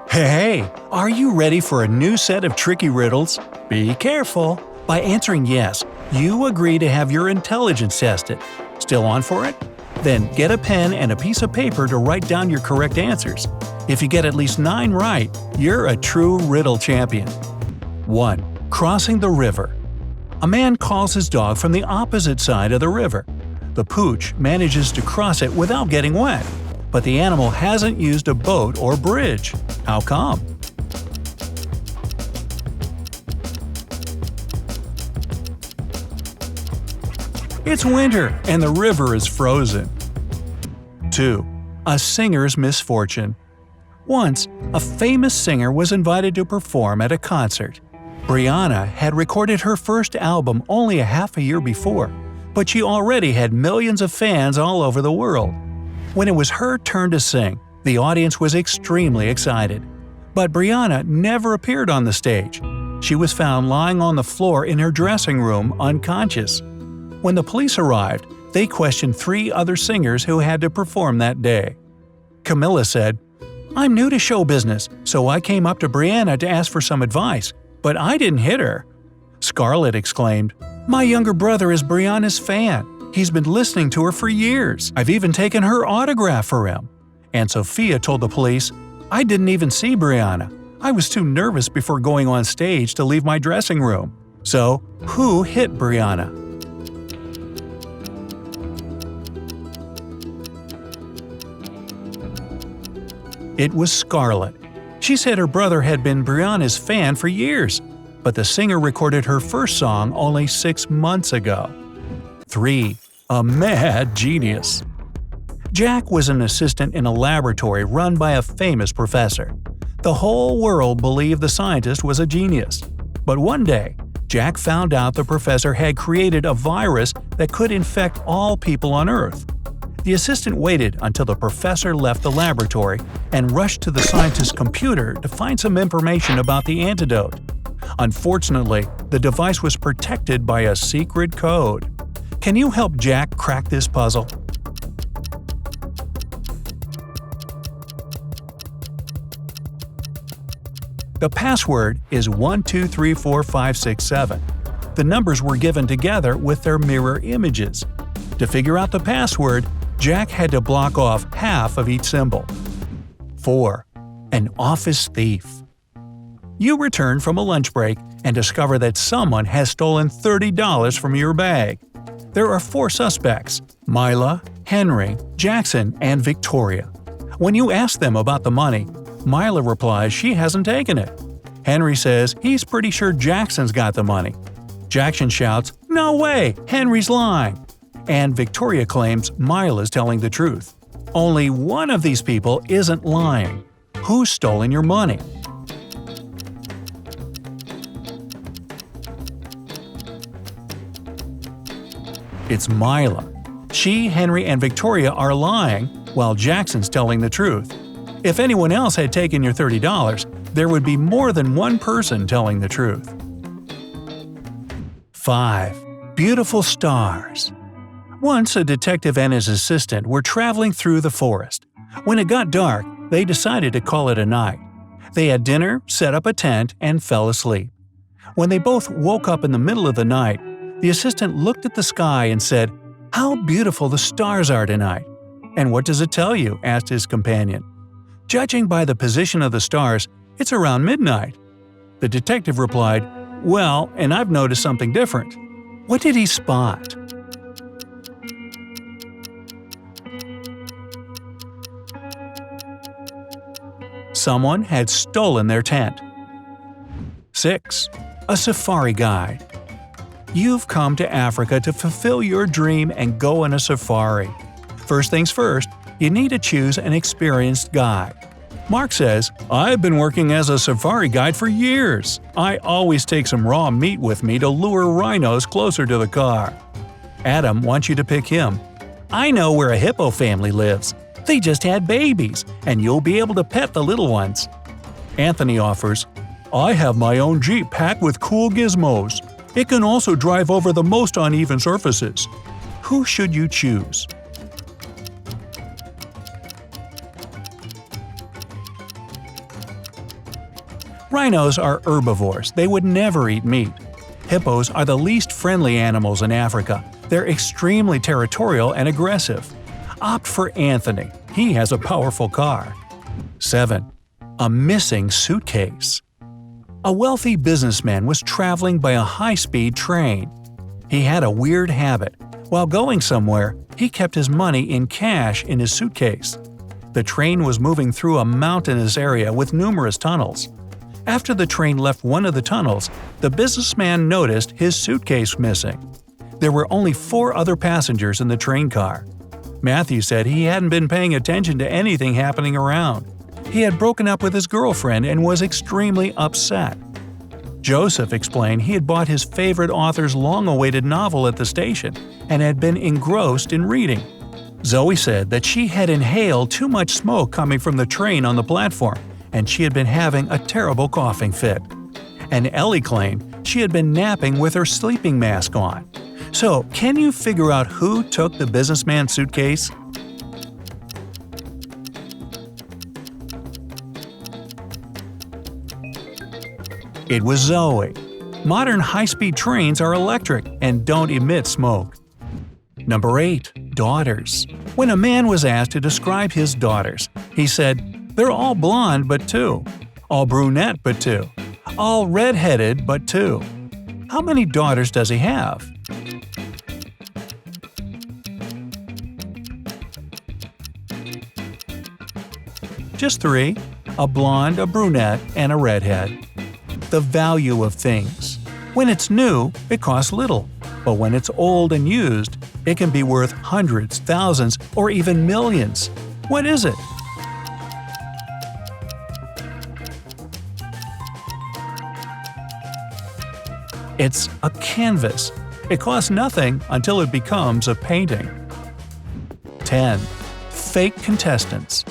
Hey, are you ready for a new set of tricky riddles? Be careful! By answering yes, you agree to have your intelligence tested. Still on for it? Then get a pen and a piece of paper to write down your correct answers. If you get at least 9 right, you're a true riddle champion. 1. Crossing the river. A man calls his dog from the opposite side of the river. The pooch manages to cross it without getting wet, but the animal hasn't used a boat or bridge. How come? It's winter and the river is frozen. 2. A singer's misfortune. Once, a famous singer was invited to perform at a concert. Brianna had recorded her first album only a half a year before, but she already had millions of fans all over the world. When it was her turn to sing, the audience was extremely excited. But Brianna never appeared on the stage. She was found lying on the floor in her dressing room unconscious. When the police arrived, they questioned 3 other singers who had to perform that day. Camilla said, "I'm new to show business, so I came up to Brianna to ask for some advice, but I didn't hit her." Scarlett exclaimed, "My younger brother is Brianna's fan. He's been listening to her for years. I've even taken her autograph for him." And Sophia told the police, "I didn't even see Brianna. I was too nervous before going on stage to leave my dressing room." So, who hit Brianna? It was Scarlett. She said her brother had been Brianna's fan for years, but the singer recorded her first song only 6 months ago. 3. A mad genius. Jack was an assistant in a laboratory run by a famous professor. The whole world believed the scientist was a genius. But one day, Jack found out the professor had created a virus that could infect all people on Earth. The assistant waited until the professor left the laboratory and rushed to the scientist's computer to find some information about the antidote. Unfortunately, the device was protected by a secret code. Can you help Jack crack this puzzle? The password is 12345667. The numbers were given together with their mirror images. To figure out the password, Jack had to block off half of each symbol. 4. An office thief. You return from a lunch break and discover that someone has stolen $30 from your bag. There are 4 suspects: Mila, Henry, Jackson, and Victoria. When you ask them about the money, Mila replies she hasn't taken it. Henry says he's pretty sure Jackson's got the money. Jackson shouts, "No way! Henry's lying!" And Victoria claims Mila's telling the truth. Only one of these people isn't lying. Who's stolen your money? It's Mila. She, Henry, and Victoria are lying, while Jackson's telling the truth. If anyone else had taken your $30, there would be more than one person telling the truth. 5. Beautiful stars. Once a detective and his assistant were traveling through the forest. When it got dark, they decided to call it a night. They had dinner, set up a tent, and fell asleep. When they both woke up in the middle of the night, the assistant looked at the sky and said, "How beautiful the stars are tonight." "And what does it tell you?" asked his companion. "Judging by the position of the stars, it's around midnight." The detective replied, "Well, and I've noticed something different." What did he spot? Someone had stolen their tent. 6. A safari guide. You've come to Africa to fulfill your dream and go on a safari. First things first, you need to choose an experienced guide. Mark says, "I've been working as a safari guide for years. I always take some raw meat with me to lure rhinos closer to the car." Adam wants you to pick him. "I know where a hippo family lives. They just had babies, and you'll be able to pet the little ones." Anthony offers, "I have my own Jeep packed with cool gizmos. It can also drive over the most uneven surfaces." Who should you choose? Rhinos are herbivores. They would never eat meat. Hippos are the least friendly animals in Africa. They're extremely territorial and aggressive. Opt for Anthony. He has a powerful car. 7. A missing suitcase. A wealthy businessman was traveling by a high-speed train. He had a weird habit. While going somewhere, he kept his money in cash in his suitcase. The train was moving through a mountainous area with numerous tunnels. After the train left one of the tunnels, the businessman noticed his suitcase missing. There were only 4 other passengers in the train car. Matthew said he hadn't been paying attention to anything happening around. He had broken up with his girlfriend and was extremely upset. Joseph explained he had bought his favorite author's long-awaited novel at the station and had been engrossed in reading. Zoe said that she had inhaled too much smoke coming from the train on the platform, and she had been having a terrible coughing fit. And Ellie claimed she had been napping with her sleeping mask on. So, can you figure out who took the businessman's suitcase? It was Zoe. Modern high-speed trains are electric and don't emit smoke. Number 8. Daughters. When a man was asked to describe his daughters, he said, "They're all blonde but 2. All brunette but 2. All red-headed but 2. How many daughters does he have? Just 3. A blonde, a brunette, and a redhead. The value of things. When it's new, it costs little. But when it's old and used, it can be worth hundreds, thousands, or even millions. What is it? It's a canvas. It costs nothing until it becomes a painting. 10. Fake contestants.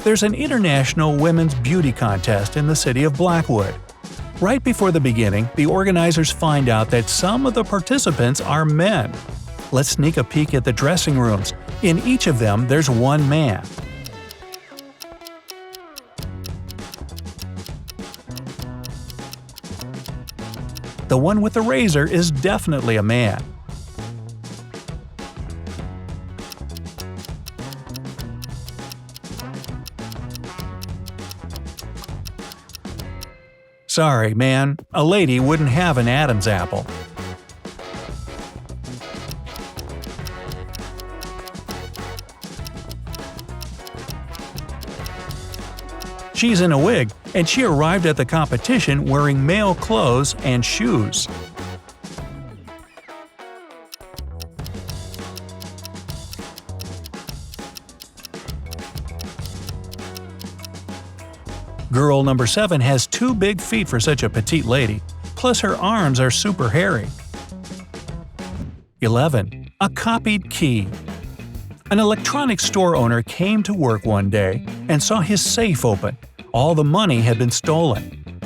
There's an international women's beauty contest in the city of Blackwood. Right before the beginning, the organizers find out that some of the participants are men. Let's sneak a peek at the dressing rooms. In each of them, there's one man. The one with the razor is definitely a man. Sorry, man, a lady wouldn't have an Adam's apple. She's in a wig, and she arrived at the competition wearing male clothes and shoes. Girl number 7 has 2 big feet for such a petite lady, plus her arms are super hairy. 11. A copied key. An electronics store owner came to work one day and saw his safe open. All the money had been stolen.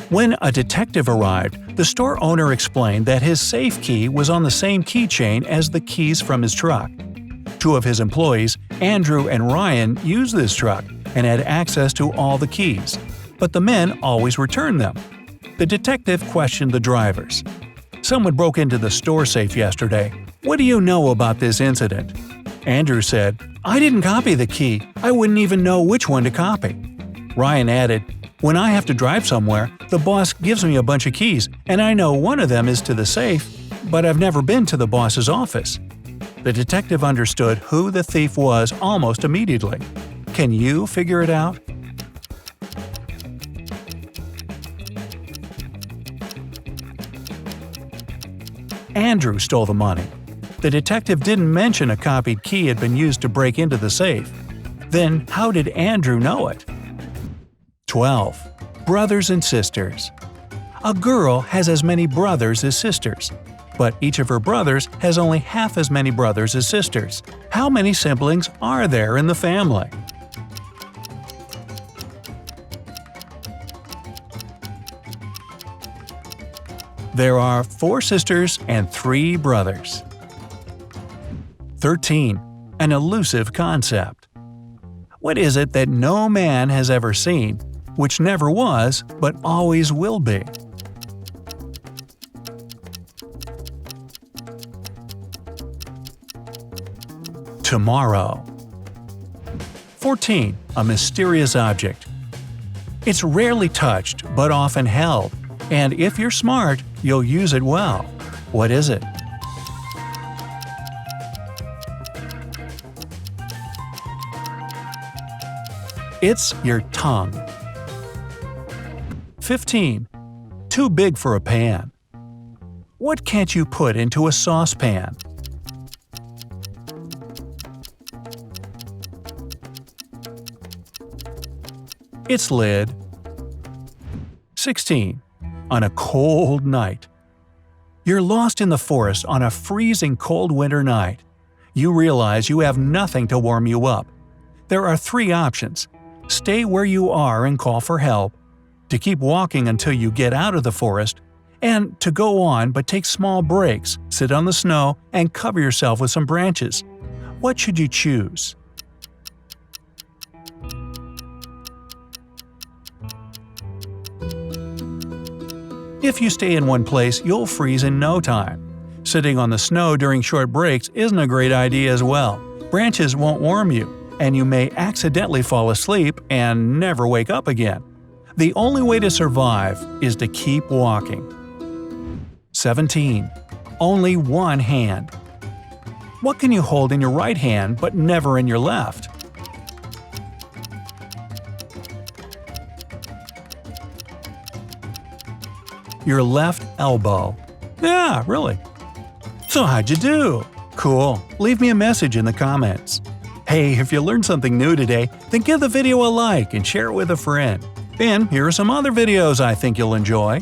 When a detective arrived, the store owner explained that his safe key was on the same keychain as the keys from his truck. 2 of his employees, Andrew and Ryan, used this truck and had access to all the keys, but the men always returned them. The detective questioned the drivers. "Someone broke into the store safe yesterday. What do you know about this incident?" Andrew said, "I didn't copy the key. I wouldn't even know which one to copy." Ryan added, "When I have to drive somewhere, the boss gives me a bunch of keys, and I know one of them is to the safe, but I've never been to the boss's office." The detective understood who the thief was almost immediately. Can you figure it out? Andrew stole the money. The detective didn't mention a copied key had been used to break into the safe. Then how did Andrew know it? 12. Brothers and sisters. A girl has as many brothers as sisters, but each of her brothers has only half as many brothers as sisters. How many siblings are there in the family? There are 4 sisters and 3 brothers. 13. An elusive concept. What is it that no man has ever seen, which never was but always will be. Tomorrow. 14. A mysterious object. It's rarely touched but often held, and if you're smart, you'll use it well. What is it? It's your tongue. 15. Too big for a pan. What can't you put into a saucepan? Its lid. 16. On a cold night. You're lost in the forest on a freezing cold winter night. You realize you have nothing to warm you up. There are 3 options: stay where you are and call for help, to keep walking until you get out of the forest, and to go on but take small breaks, sit on the snow, and cover yourself with some branches. What should you choose? If you stay in one place, you'll freeze in no time. Sitting on the snow during short breaks isn't a great idea as well. Branches won't warm you, and you may accidentally fall asleep and never wake up again. The only way to survive is to keep walking. 17. Only one hand. What can you hold in your right hand but never in your left? Your left elbow. Yeah, really. So how'd you do? Cool. Leave me a message in the comments. Hey, if you learned something new today, then give the video a like and share it with a friend. And here are some other videos I think you'll enjoy.